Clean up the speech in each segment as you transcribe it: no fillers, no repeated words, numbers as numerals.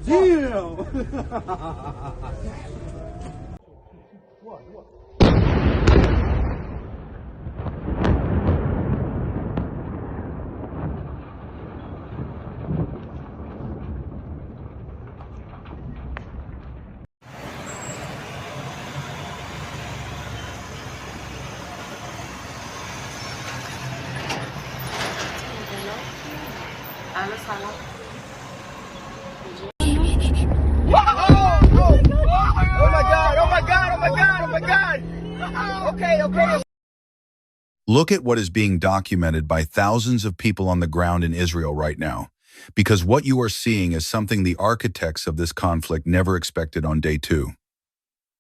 Damn! Look at what is being documented by thousands of people on the ground in Israel right now, because what you are seeing is something the architects of this conflict never expected on day 2.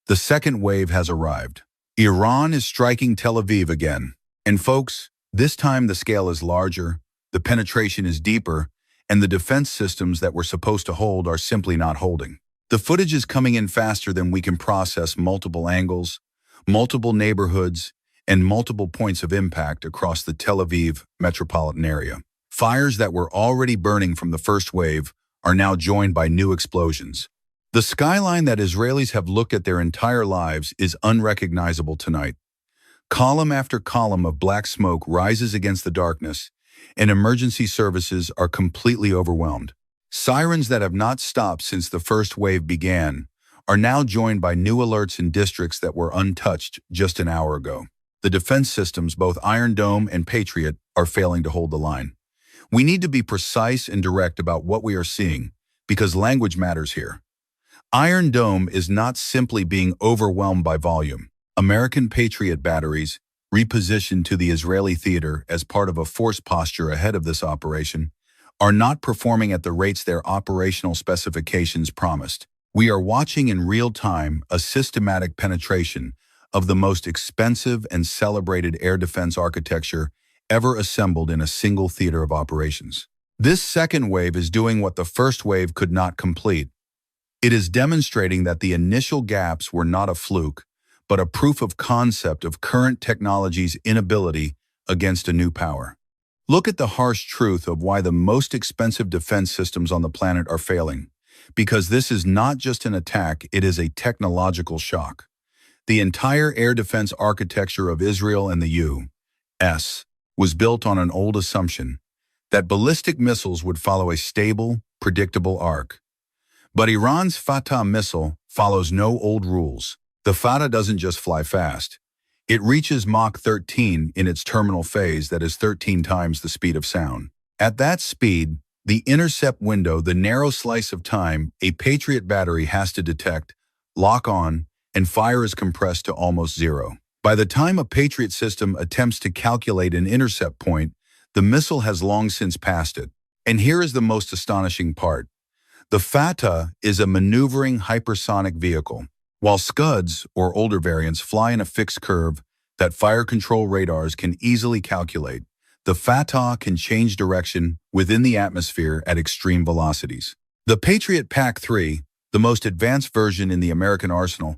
The second wave has arrived. Iran is striking Tel Aviv again. And folks, this time the scale is larger, the penetration is deeper, and the defense systems that we're supposed to hold are simply not holding. The footage is coming in faster than we can process multiple angles, multiple neighborhoods, and multiple points of impact across the Tel Aviv metropolitan area. Fires that were already burning from the first wave are now joined by new explosions. The skyline that Israelis have looked at their entire lives is unrecognizable tonight. Column after column of black smoke rises against the darkness, and emergency services are completely overwhelmed. Sirens that have not stopped since the first wave began are now joined by new alerts in districts that were untouched just an hour ago. The defense systems, both Iron Dome and Patriot, are failing to hold the line. We need to be precise and direct about what we are seeing, because language matters here. Iron Dome is not simply being overwhelmed by volume. American Patriot batteries, repositioned to the Israeli theater as part of a force posture ahead of this operation, are not performing at the rates their operational specifications promised. We are watching in real time a systematic penetration of the most expensive and celebrated air defense architecture ever assembled in a single theater of operations. This second wave is doing what the first wave could not complete. It is demonstrating that the initial gaps were not a fluke, but a proof of concept of current technology's inability against a new power. Look at the harsh truth of why the most expensive defense systems on the planet are failing. Because this is not just an attack, it is a technological shock. The entire air defense architecture of Israel and the U.S. was built on an old assumption that ballistic missiles would follow a stable, predictable arc. But Iran's Fattah missile follows no old rules. The Fattah doesn't just fly fast. It reaches Mach 13 in its terminal phase, that is 13 times the speed of sound. At that speed, the intercept window, the narrow slice of time a Patriot battery has to detect, lock on, and fire is compressed to almost zero. By the time a Patriot system attempts to calculate an intercept point, the missile has long since passed it. And here is the most astonishing part. The Fattah is a maneuvering hypersonic vehicle. While Scuds, or older variants, fly in a fixed curve that fire control radars can easily calculate, the Fattah can change direction within the atmosphere at extreme velocities. The Patriot PAC-3, the most advanced version in the American arsenal,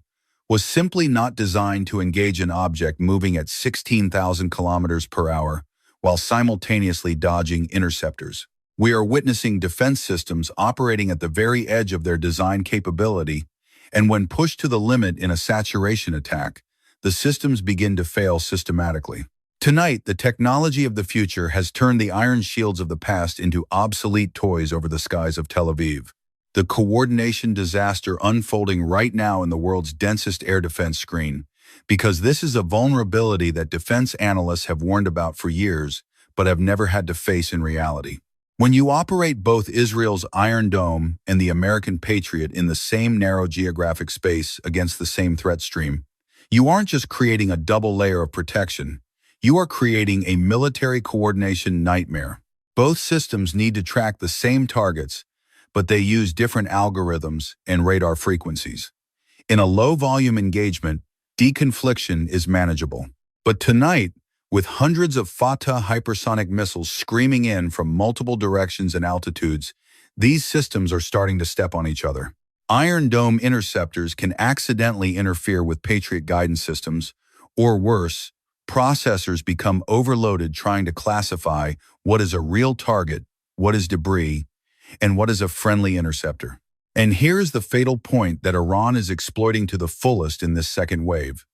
was simply not designed to engage an object moving at 16,000 kilometers per hour while simultaneously dodging interceptors. We are witnessing defense systems operating at the very edge of their design capability, and when pushed to the limit in a saturation attack, the systems begin to fail systematically. Tonight, the technology of the future has turned the iron shields of the past into obsolete toys over the skies of Tel Aviv. The coordination disaster unfolding right now in the world's densest air defense screen, because this is a vulnerability that defense analysts have warned about for years, but have never had to face in reality. When you operate both Israel's Iron Dome and the American Patriot in the same narrow geographic space against the same threat stream, you aren't just creating a double layer of protection, you are creating a military coordination nightmare. Both systems need to track the same targets, but they use different algorithms and radar frequencies. In a low-volume engagement, deconfliction is manageable. But tonight, with hundreds of Fattah hypersonic missiles screaming in from multiple directions and altitudes, these systems are starting to step on each other. Iron Dome interceptors can accidentally interfere with Patriot guidance systems, or worse, processors become overloaded trying to classify what is a real target, what is debris, and what is a friendly interceptor. And here is the fatal point that Iran is exploiting to the fullest in this second wave.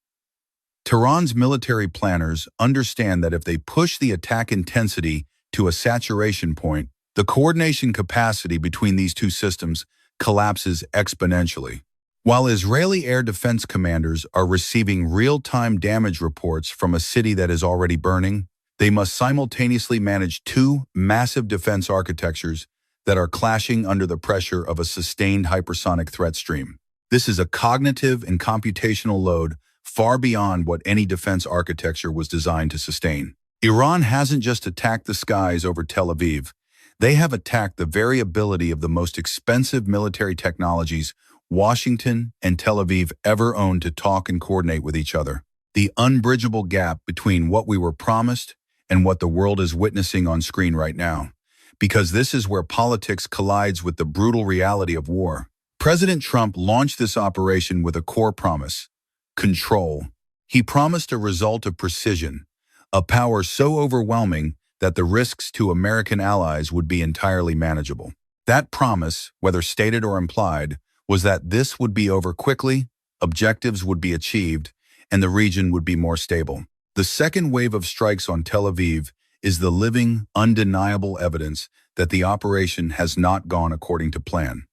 Tehran's military planners understand that if they push the attack intensity to a saturation point, the coordination capacity between these two systems collapses exponentially. While Israeli air defense commanders are receiving real-time damage reports from a city that is already burning, they must simultaneously manage two massive defense architectures that are clashing under the pressure of a sustained hypersonic threat stream. This is a cognitive and computational load far beyond what any defense architecture was designed to sustain. Iran hasn't just attacked the skies over Tel Aviv. They have attacked the very ability of the most expensive military technologies Washington and Tel Aviv ever owned to talk and coordinate with each other. The unbridgeable gap between what we were promised and what the world is witnessing on screen right now. Because this is where politics collides with the brutal reality of war. President Trump launched this operation with a core promise: control. He promised a result of precision, a power so overwhelming that the risks to American allies would be entirely manageable. That promise, whether stated or implied, was that this would be over quickly, objectives would be achieved, and the region would be more stable. The second wave of strikes on Tel Aviv is the living, undeniable evidence that the operation has not gone according to plan.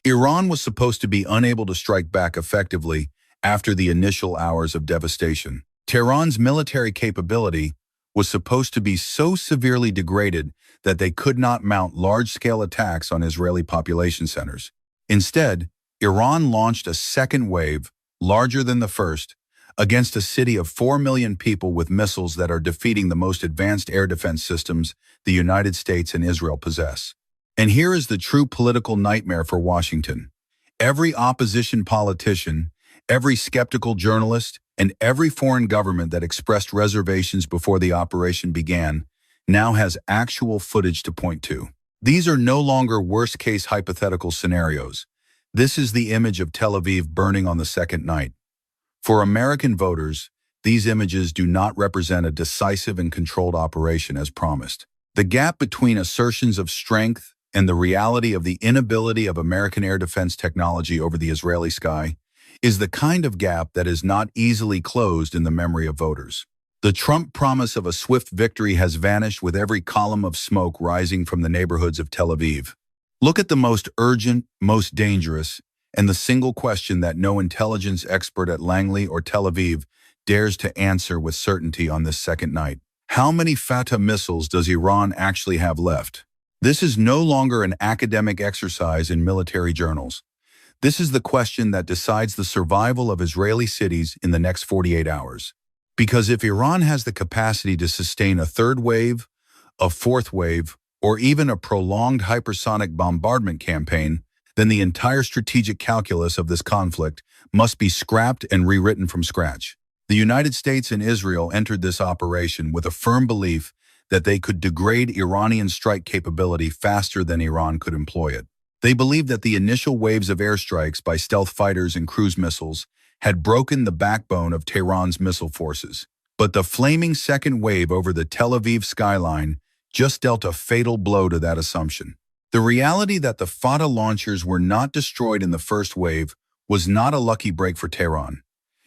Iran was supposed to be unable to strike back effectively after the initial hours of devastation. Tehran's military capability was supposed to be so severely degraded that they could not mount large-scale attacks on Israeli population centers. Instead, Iran launched a second wave, larger than the first, against a city of 4 million people with missiles that are defeating the most advanced air defense systems the United States and Israel possess. And here is the true political nightmare for Washington. Every opposition politician, every skeptical journalist, and every foreign government that expressed reservations before the operation began now has actual footage to point to. These are no longer worst-case hypothetical scenarios. This is the image of Tel Aviv burning on the second night. For American voters, these images do not represent a decisive and controlled operation as promised. The gap between assertions of strength and the reality of the inability of American air defense technology over the Israeli sky is the kind of gap that is not easily closed in the memory of voters. The Trump promise of a swift victory has vanished with every column of smoke rising from the neighborhoods of Tel Aviv. Look at the most urgent, most dangerous, and the single question that no intelligence expert at Langley or Tel Aviv dares to answer with certainty on this second night. How many Fattah missiles does Iran actually have left? This is no longer an academic exercise in military journals. This is the question that decides the survival of Israeli cities in the next 48 hours. Because if Iran has the capacity to sustain a third wave, a fourth wave, or even a prolonged hypersonic bombardment campaign, then the entire strategic calculus of this conflict must be scrapped and rewritten from scratch. The United States and Israel entered this operation with a firm belief that they could degrade Iranian strike capability faster than Iran could employ it. They believed that the initial waves of airstrikes by stealth fighters and cruise missiles had broken the backbone of Tehran's missile forces. But the flaming second wave over the Tel Aviv skyline just dealt a fatal blow to that assumption. The reality that the Fattah launchers were not destroyed in the first wave was not a lucky break for Tehran.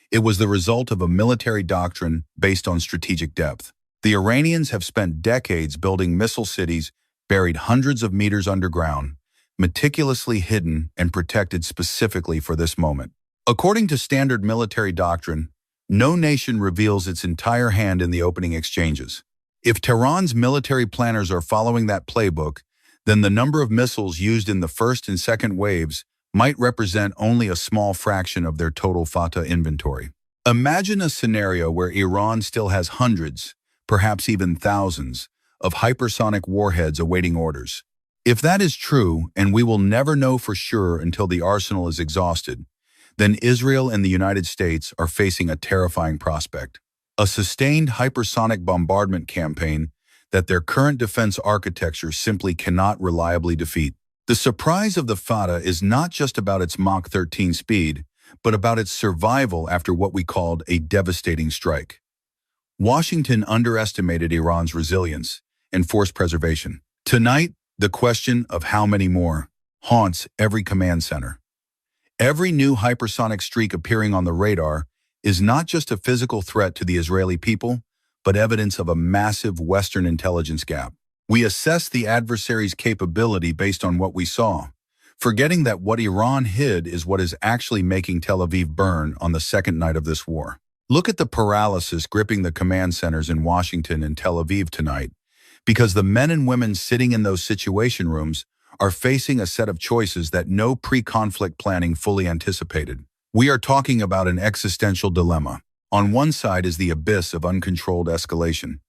It was the result of a military doctrine based on strategic depth. The Iranians have spent decades building missile cities buried hundreds of meters underground, meticulously hidden and protected specifically for this moment. According to standard military doctrine, no nation reveals its entire hand in the opening exchanges. If Tehran's military planners are following that playbook, then the number of missiles used in the first and second waves might represent only a small fraction of their total Fattah inventory. Imagine a scenario where Iran still has hundreds, perhaps even thousands, of hypersonic warheads awaiting orders. If that is true, and we will never know for sure until the arsenal is exhausted, then Israel and the United States are facing a terrifying prospect. A sustained hypersonic bombardment campaign that their current defense architecture simply cannot reliably defeat. The surprise of the Fattah is not just about its Mach 13 speed, but about its survival after what we called a devastating strike. Washington underestimated Iran's resilience and force preservation. Tonight, The question of how many more haunts every command center. Every new hypersonic streak appearing on the radar is not just a physical threat to the Israeli people, but evidence of a massive Western intelligence gap. We assess the adversary's capability based on what we saw, forgetting that what Iran hid is what is actually making Tel Aviv burn on the second night of this war. Look at the paralysis gripping the command centers in Washington and Tel Aviv tonight, because the men and women sitting in those situation rooms are facing a set of choices that no pre-conflict planning fully anticipated. We are talking about an existential dilemma. On one side is the abyss of uncontrolled escalation,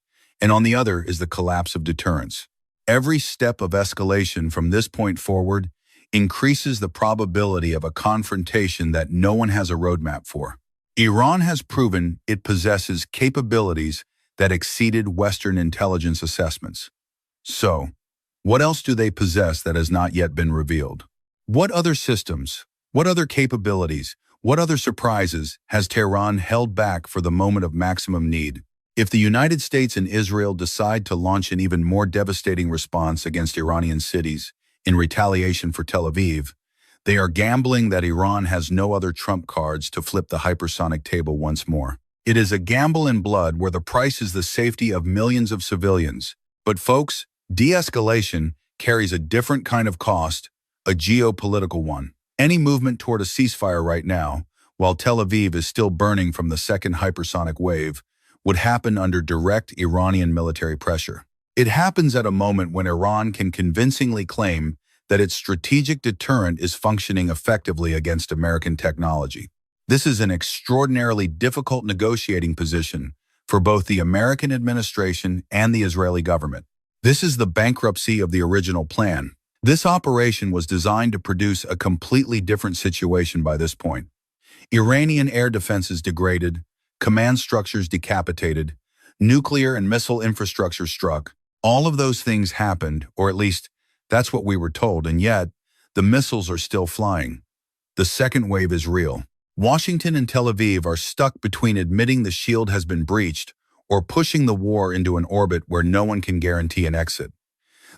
and on the other is the collapse of deterrence. Every step of escalation from this point forward increases the probability of a confrontation that no one has a roadmap for. Iran has proven it possesses capabilities that exceeded Western intelligence assessments. So, what else do they possess that has not yet been revealed? What other systems, what other capabilities, what other surprises has Tehran held back for the moment of maximum need? If the United States and Israel decide to launch an even more devastating response against Iranian cities in retaliation for Tel Aviv, they are gambling that Iran has no other trump cards to flip the hypersonic table once more. It is a gamble in blood where the price is the safety of millions of civilians. But folks, de-escalation carries a different kind of cost, a geopolitical one. Any movement toward a ceasefire right now, while Tel Aviv is still burning from the second hypersonic wave, would happen under direct Iranian military pressure. It happens at a moment when Iran can convincingly claim that its strategic deterrent is functioning effectively against American technology. This is an extraordinarily difficult negotiating position for both the American administration and the Israeli government. This is the bankruptcy of the original plan. This operation was designed to produce a completely different situation by this point. Iranian air defenses degraded, command structures decapitated, nuclear and missile infrastructure struck. All of those things happened, or at least that's what we were told, and yet the missiles are still flying. The second wave is real. Washington and Tel Aviv are stuck between admitting the shield has been breached or pushing the war into an orbit where no one can guarantee an exit.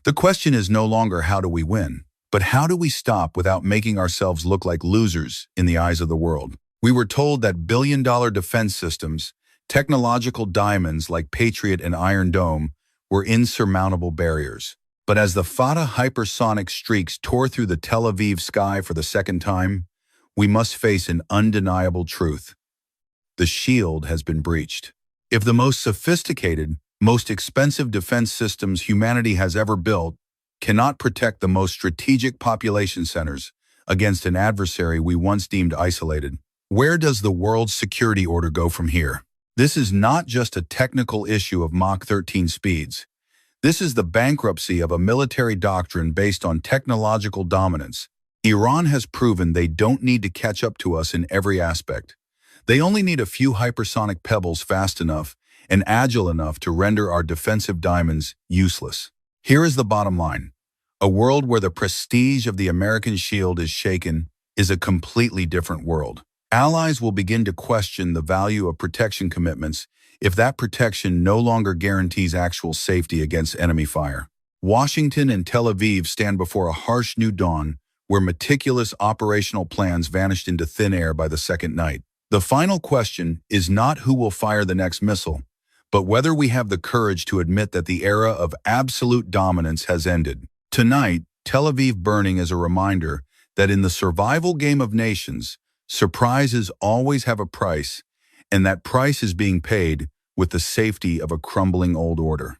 The question is no longer how do we win, but how do we stop without making ourselves look like losers in the eyes of the world? We were told that billion-dollar defense systems, technological diamonds like Patriot and Iron Dome, were insurmountable barriers. But as the Fattah hypersonic streaks tore through the Tel Aviv sky for the second time, we must face an undeniable truth. The shield has been breached. If the most sophisticated, most expensive defense systems humanity has ever built cannot protect the most strategic population centers against an adversary we once deemed isolated, where does the world's security order go from here? This is not just a technical issue of Mach 13 speeds. This is the bankruptcy of a military doctrine based on technological dominance. Iran has proven they don't need to catch up to us in every aspect. They only need a few hypersonic pebbles fast enough and agile enough to render our defensive diamonds useless. Here is the bottom line. A world where the prestige of the American shield is shaken is a completely different world. Allies will begin to question the value of protection commitments if that protection no longer guarantees actual safety against enemy fire. Washington and Tel Aviv stand before a harsh new dawn where meticulous operational plans vanished into thin air by the second night. The final question is not who will fire the next missile, but whether we have the courage to admit that the era of absolute dominance has ended. Tonight, Tel Aviv burning is a reminder that in the survival game of nations, surprises always have a price, and that price is being paid with the safety of a crumbling old order.